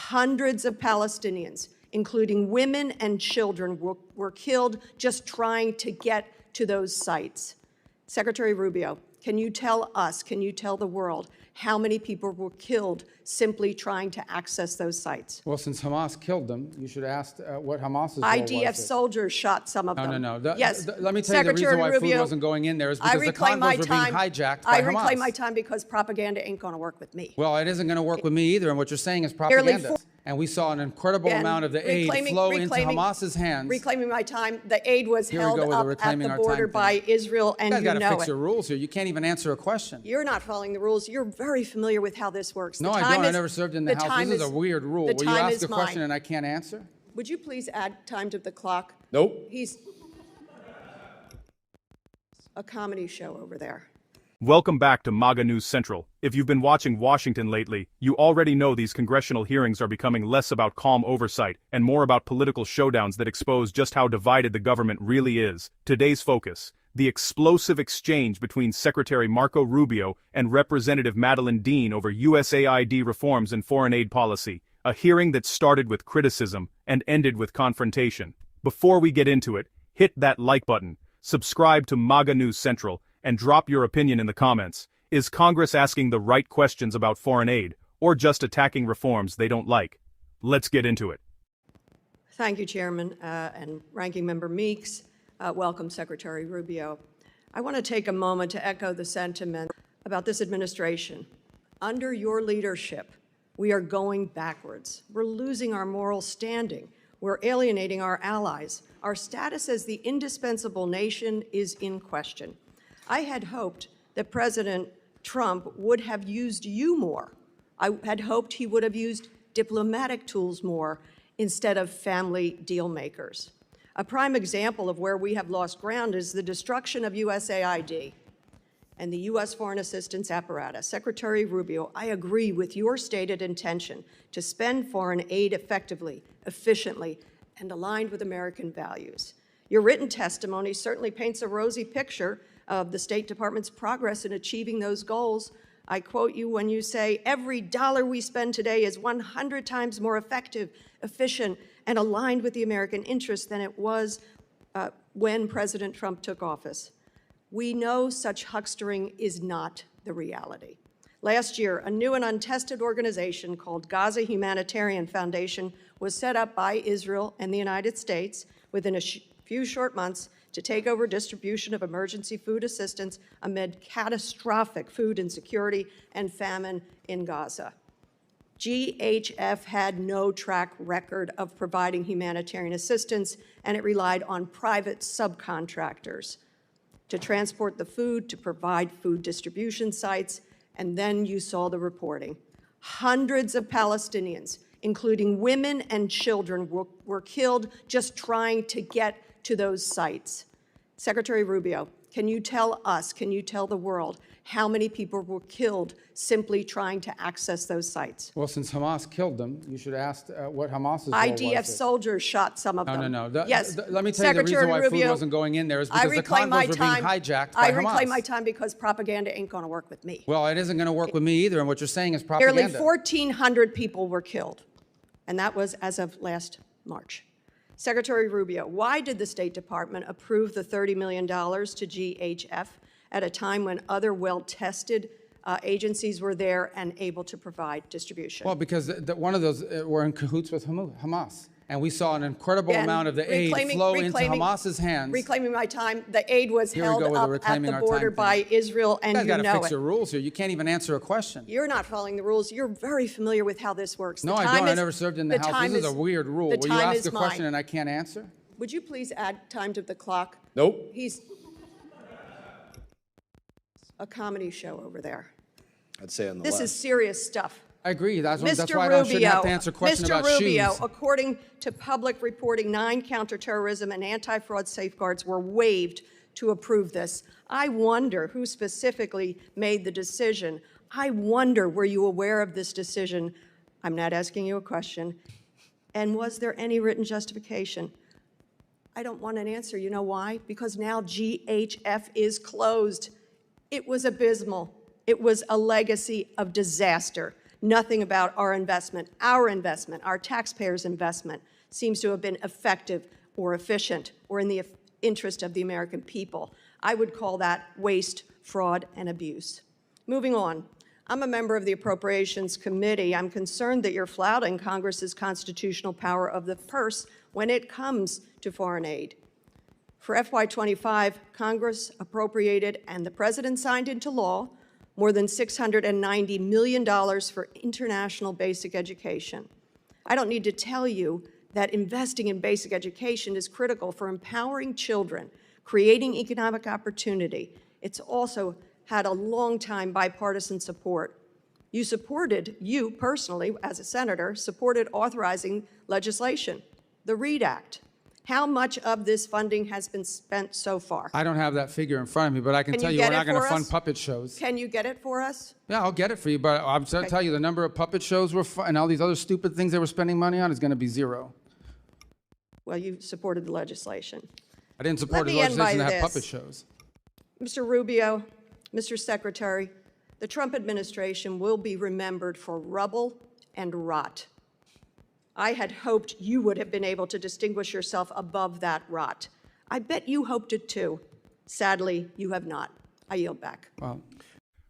Hundreds of Palestinians, including women and children, were killed just trying to get to those sites. Secretary Rubio, can you tell us, can you tell the world, how many people were killed simply trying to access those sites? Well, since Hamas killed them, you should ask what Hamas's role was. IDF soldiers shot some of them. No. Yes. Let me tell you the reason why Rubio, food wasn't going in there is because the convoys were being hijacked by Hamas. I reclaim my time because propaganda ain't going to work with me. Well, it isn't going to work with me either, and what you're saying is propaganda. And we saw an incredible amount of the aid flow into Hamas's hands. Reclaiming my time, the aid was held up at the border by Israel, and you know it. You guys got to fix your rules here. You can't even answer a question. You're not following the rules. You're very familiar with how this works. No, I don't. I never served in the House. This is a weird rule where you ask a question and I can't answer. Would you please add time to the clock? Nope. He's a comedy show over there. Welcome back to MAGA News Central. If you've been watching Washington lately, you already know these congressional hearings are becoming less about calm oversight and more about political showdowns that expose just how divided the government really is. Today's focus: the explosive exchange between Secretary Marco Rubio and Representative Madeleine over USAID reforms and foreign aid policy, a hearing that started with criticism and ended with confrontation. Before we get into it, hit that like button, subscribe to MAGA News Central, and drop your opinion in the comments. Is Congress asking the right questions about foreign aid, or just attacking reforms they don't like? Let's get into it. Thank you, Chairman and Ranking Member Meeks. Welcome, Secretary Rubio. I want to take a moment to echo the sentiment about this administration. Under your leadership, we are going backwards. We're losing our moral standing. We're alienating our allies. Our status as the indispensable nation is in question. I had hoped that President Trump would have used you more. I had hoped he would have used diplomatic tools more instead of family deal makers. A prime example of where we have lost ground is the destruction of USAID and the U.S. foreign assistance apparatus. Secretary Rubio, I agree with your stated intention to spend foreign aid effectively, efficiently, and aligned with American values. Your written testimony certainly paints a rosy picture of the State Department's progress in achieving those goals. I quote you when you say, "Every dollar we spend today is 100 times more effective, efficient, and aligned with the American interest than it was when President Trump took office." We know such huckstering is not the reality. Last year, a new and untested organization called Gaza Humanitarian Foundation was set up by Israel and the United States within a few short months to take over distribution of emergency food assistance amid catastrophic food insecurity and famine in Gaza. GHF had no track record of providing humanitarian assistance, and it relied on private subcontractors to transport the food, to provide food distribution sites, and then you saw the reporting. Hundreds of Palestinians, including women and children, were killed just trying to get to those sites. Secretary Rubio, can you tell us, can you tell the world, how many people were killed simply trying to access those sites? Well, since Hamas killed them, you should ask what Hamas's role was. IDF soldiers shot some of them. No. Yes. Let me tell you the reason why food wasn't going in there is because the convoys were being hijacked by Hamas. I reclaim my time because propaganda ain't going to work with me. Well, it isn't going to work with me either, and what you're saying is propaganda. Nearly 1,400 people were killed, and that was as of last March. Secretary Rubio, why did the State Department approve the $30 million to GHF at a time when other well-tested agencies were there and able to provide distribution? Well, because one of those were in cahoots with Hamas. And we saw an incredible amount of the aid flow into Hamas's hands. Reclaiming my time, the aid was held up at the border by Israel, and you know it. You guys got to fix your rules here. You can't even answer a question. You're not following the rules. You're very familiar with how this works. No, I don't. I never served in the House. This is a weird rule where you ask a question and I can't answer. Would you please add time to the clock? Nope. He's a comedy show over there. I'd say on the This left. is serious stuff. I agree. That's why Mr. I shouldn't have to answer questions about Rubio, shoes. according to public reporting, 9 counterterrorism and anti-fraud safeguards were waived to approve this. I wonder who specifically made the decision. I wonder, were you aware of this decision? I'm not asking you a question. And was there any written justification? I don't want an answer. You know why? Because now GHF is closed. It was abysmal. It was a legacy of disaster. Nothing about our investment, our taxpayers' investment, seems to have been effective or efficient or in the interest of the American people. I would call that waste, fraud, and abuse. Moving on. I'm a member of the Appropriations Committee. I'm concerned that you're flouting Congress's constitutional power of the purse when it comes to foreign aid. For FY25, Congress appropriated and the President signed into law more than $690 million for international basic education. I don't need to tell you that investing in basic education is critical for empowering children, creating economic opportunity. It's also had a long-time bipartisan support. You personally, as a senator, supported authorizing legislation, the READ Act. How much of this funding has been spent so far? I don't have that figure in front of me, but I can tell you we're not going to fund puppet shows. Can you get it for us? Yeah, I'll get it for you, but I'm going to tell you the number of puppet shows and all these other stupid things they were spending money on is going to be zero. Well, you supported the legislation. I didn't support the legislation that had puppet shows. Mr. Rubio, Mr. Secretary, the Trump administration will be remembered for rubble and rot. I had hoped you would have been able to distinguish yourself above that rot. I bet you hoped it too. Sadly, you have not. I yield back. Well,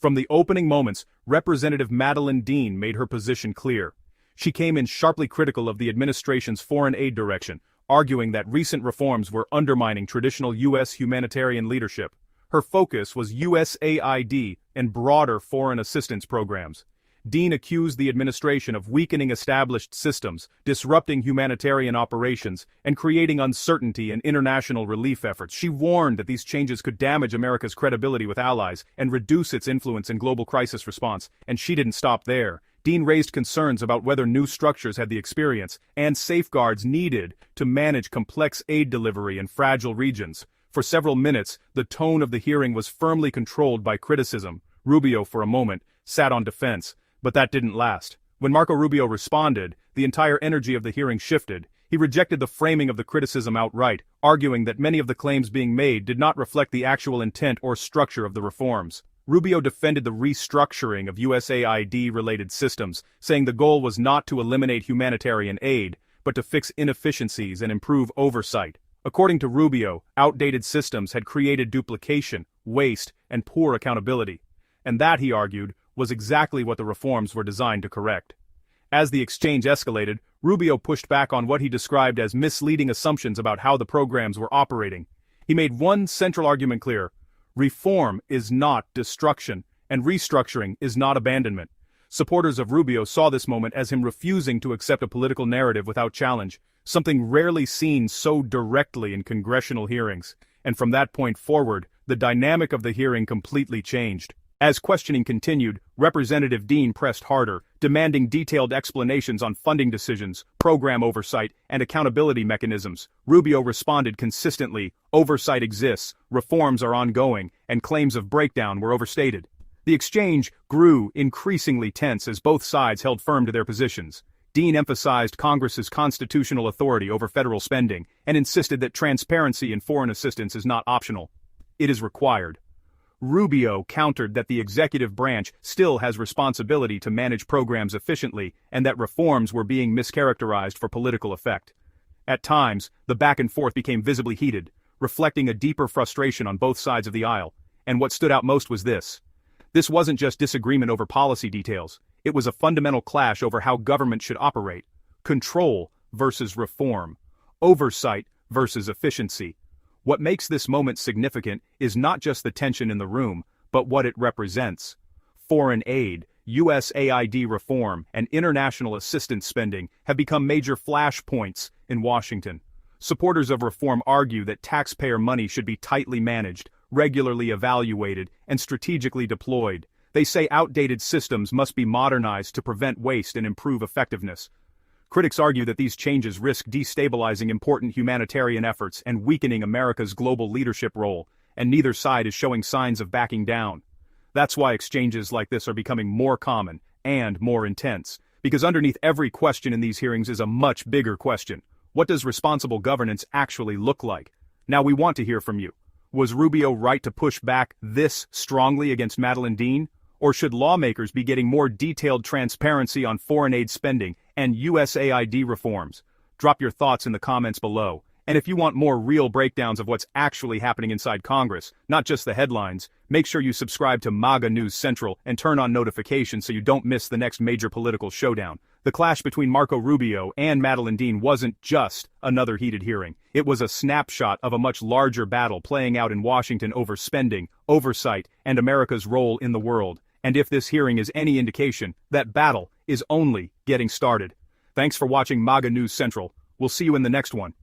from the opening moments, Representative Madeleine Dean made her position clear. She came in sharply critical of the administration's foreign aid direction, arguing that recent reforms were undermining traditional U.S. humanitarian leadership. Her focus was USAID and broader foreign assistance programs. Dean accused the administration of weakening established systems, disrupting humanitarian operations, and creating uncertainty in international relief efforts. She warned that these changes could damage America's credibility with allies and reduce its influence in global crisis response, and she didn't stop there. Dean raised concerns about whether new structures had the experience and safeguards needed to manage complex aid delivery in fragile regions. For several minutes, the tone of the hearing was firmly controlled by criticism. Rubio, for a moment, sat on defense. But that didn't last. When Marco Rubio responded, the entire energy of the hearing shifted. He rejected the framing of the criticism outright, arguing that many of the claims being made did not reflect the actual intent or structure of the reforms. Rubio defended the restructuring of USAID-related systems, saying the goal was not to eliminate humanitarian aid, but to fix inefficiencies and improve oversight. According to Rubio, outdated systems had created duplication, waste, and poor accountability. And that, he argued, was exactly what the reforms were designed to correct. As the exchange escalated, Rubio pushed back on what he described as misleading assumptions about how the programs were operating. He made one central argument clear: reform is not destruction, and restructuring is not abandonment. Supporters of Rubio saw this moment as him refusing to accept a political narrative without challenge, something rarely seen so directly in congressional hearings. And from that point forward, the dynamic of the hearing completely changed. As questioning continued, Representative Dean pressed harder, demanding detailed explanations on funding decisions, program oversight, and accountability mechanisms. Rubio responded consistently: oversight exists, reforms are ongoing, and claims of breakdown were overstated. The exchange grew increasingly tense as both sides held firm to their positions. Dean emphasized Congress's constitutional authority over federal spending and insisted that transparency in foreign assistance is not optional. It is required. Rubio countered that the executive branch still has responsibility to manage programs efficiently and that reforms were being mischaracterized for political effect. At times, the back and forth became visibly heated, reflecting a deeper frustration on both sides of the aisle. And what stood out most was this. This wasn't just disagreement over policy details. It was a fundamental clash over how government should operate. Control versus reform. Oversight versus efficiency. What makes this moment significant is not just the tension in the room, but what it represents. Foreign aid, USAID reform, and international assistance spending have become major flashpoints in Washington. Supporters of reform argue that taxpayer money should be tightly managed, regularly evaluated, and strategically deployed. They say outdated systems must be modernized to prevent waste and improve effectiveness. Critics argue that these changes risk destabilizing important humanitarian efforts and weakening America's global leadership role, and neither side is showing signs of backing down. That's why exchanges like this are becoming more common and more intense, because underneath every question in these hearings is a much bigger question. What does responsible governance actually look like? Now we want to hear from you. Was Rubio right to push back this strongly against Madeleine Dean? Or should lawmakers be getting more detailed transparency on foreign aid spending and USAID reforms? Drop your thoughts in the comments below. And if you want more real breakdowns of what's actually happening inside Congress, not just the headlines, make sure you subscribe to MAGA News Central and turn on notifications so you don't miss the next major political showdown. The clash between Marco Rubio and Madeleine wasn't just another heated hearing. It was a snapshot of a much larger battle playing out in Washington over spending, oversight, and America's role in the world. And if this hearing is any indication, that battle is only getting started. Thanks for watching MAGA News Central. We'll see you in the next one.